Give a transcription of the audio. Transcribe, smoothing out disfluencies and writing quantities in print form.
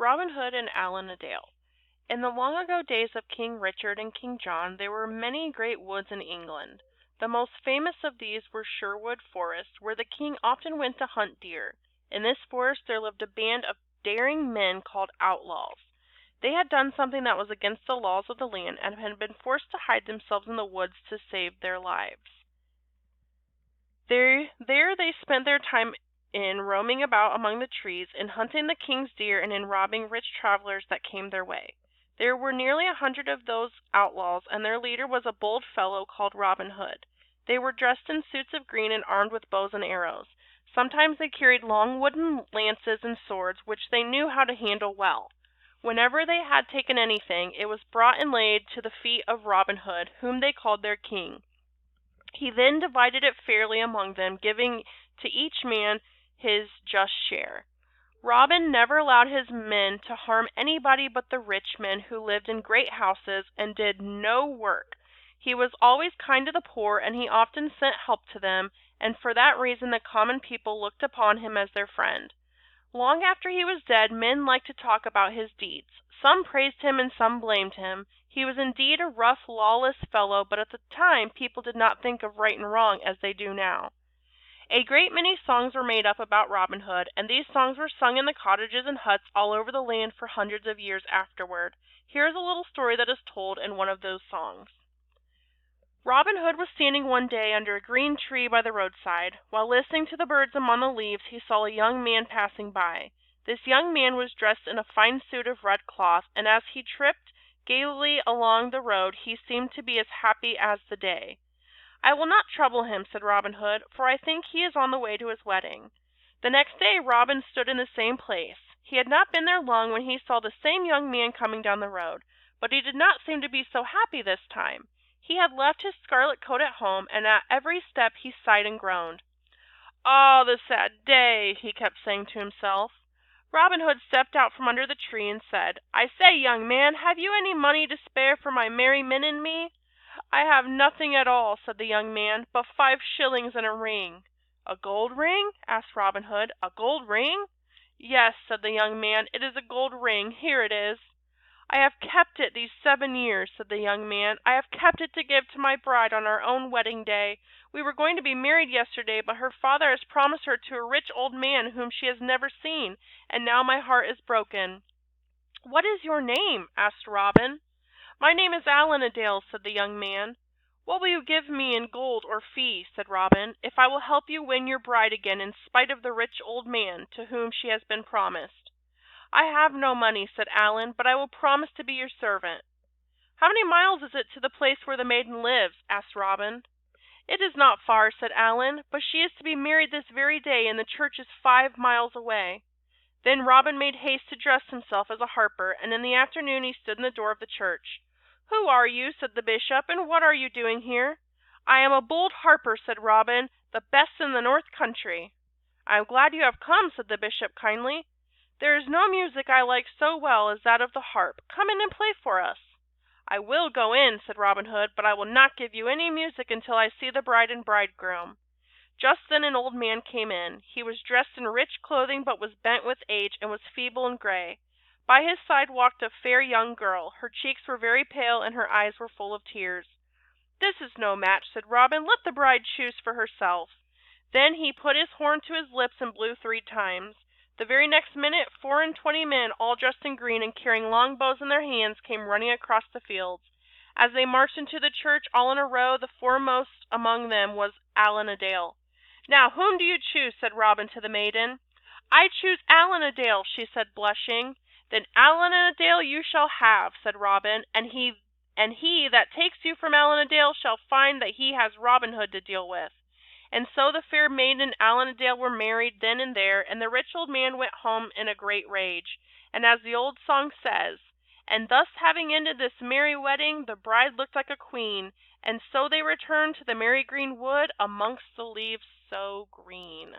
Robin Hood and Allin-A-Dale. In the long ago days of King Richard and King John, there were many great woods in England. The most famous of these were Sherwood Forest, where the king often went to hunt deer. In this forest there lived a band of daring men called outlaws. They had done something that was against the laws of the land and had been forced to hide themselves in the woods to save their lives. There they spent their time in roaming about among the trees, in hunting the king's deer, and in robbing rich travelers that came their way. There were nearly 100 of those outlaws, and their leader was a bold fellow called Robin Hood. They were dressed in suits of green and armed with bows and arrows. Sometimes they carried long wooden lances and swords, which they knew how to handle well. Whenever they had taken anything, it was brought and laid to the feet of Robin Hood, whom they called their king. He then divided it fairly among them, giving to each man his just share. Robin never allowed his men to harm anybody but the rich men who lived in great houses and did no work. He was always kind to the poor, and he often sent help to them, and for that reason the common people looked upon him as their friend. Long after he was dead, men liked to talk about his deeds. Some praised him and some blamed him. He was indeed a rough, lawless fellow, but at the time people did not think of right and wrong as they do now. A great many songs were made up about Robin Hood, and these songs were sung in the cottages and huts all over the land for hundreds of years afterward. Here is a little story that is told in one of those songs. Robin Hood was standing one day under a green tree by the roadside. While listening to the birds among the leaves, he saw a young man passing by. This young man was dressed in a fine suit of red cloth, and as he tripped gaily along the road, he seemed to be as happy as the day. "I will not trouble him," said Robin Hood, "for I think he is on the way to his wedding." The next day Robin stood in the same place. He had not been there long when he saw the same young man coming down the road, but he did not seem to be so happy this time. He had left his scarlet coat at home, and at every step he sighed and groaned. "Ah, the sad day!" he kept saying to himself. Robin Hood stepped out from under the tree and said, "I say, young man, have you any money to spare for my merry men and me?" "I have nothing at all," said the young man, "but 5 shillings and a ring." "A gold ring?" asked Robin Hood. "A gold ring?" "Yes," said the young man, "it is a gold ring. Here it is." "I have kept it these 7 years," said the young man. "I have kept it to give to my bride on our own wedding day. We were going to be married yesterday, but her father has promised her to a rich old man whom she has never seen, and now my heart is broken." "What is your name?" asked Robin. "My name is Allin-A-Dale," said the young man. "What will you give me in gold or fee," said Robin, "if I will help you win your bride again in spite of the rich old man to whom she has been promised?" "I have no money," said Allin, "but I will promise to be your servant." "How many miles is it to the place where the maiden lives?" asked Robin. "It is not far," said Allin, "but she is to be married this very day, and the church is 5 miles away." Then Robin made haste to dress himself as a harper, and in the afternoon he stood in the door of the church. "Who are you?" said the bishop, "and what are you doing here?" "I am a bold harper," said Robin, "the best in the north country." "I am glad you have come," said the bishop kindly. "There is no music I like so well as that of the harp. Come in and play for us." "I will go in," said Robin Hood, "but I will not give you any music until I see the bride and bridegroom." Just then an old man came in. He was dressed in rich clothing, but was bent with age, and was feeble and gray. By his side walked a fair young girl. Her cheeks were very pale, and her eyes were full of tears. "This is no match," said Robin. "Let the bride choose for herself." Then he put his horn to his lips and blew 3 times. The very next minute 24 men, all dressed in green and carrying long bows in their hands, came running across the fields. As they marched into the church all in a row, the foremost among them was Allin-A-Dale. "Now whom do you choose?" said Robin to the maiden. "I choose Allin-A-Dale," she said, blushing. "Then Allin-A-Dale you shall have," said Robin, and he that takes you from Allin-A-Dale shall find that he has Robin Hood to deal with." And so the fair maiden and Allin-A-Dale were married then and there, and the rich old man went home in a great rage. And as the old song says, "And thus having ended this merry wedding, the bride looked like a queen, and so they returned to the merry green wood amongst the leaves so green."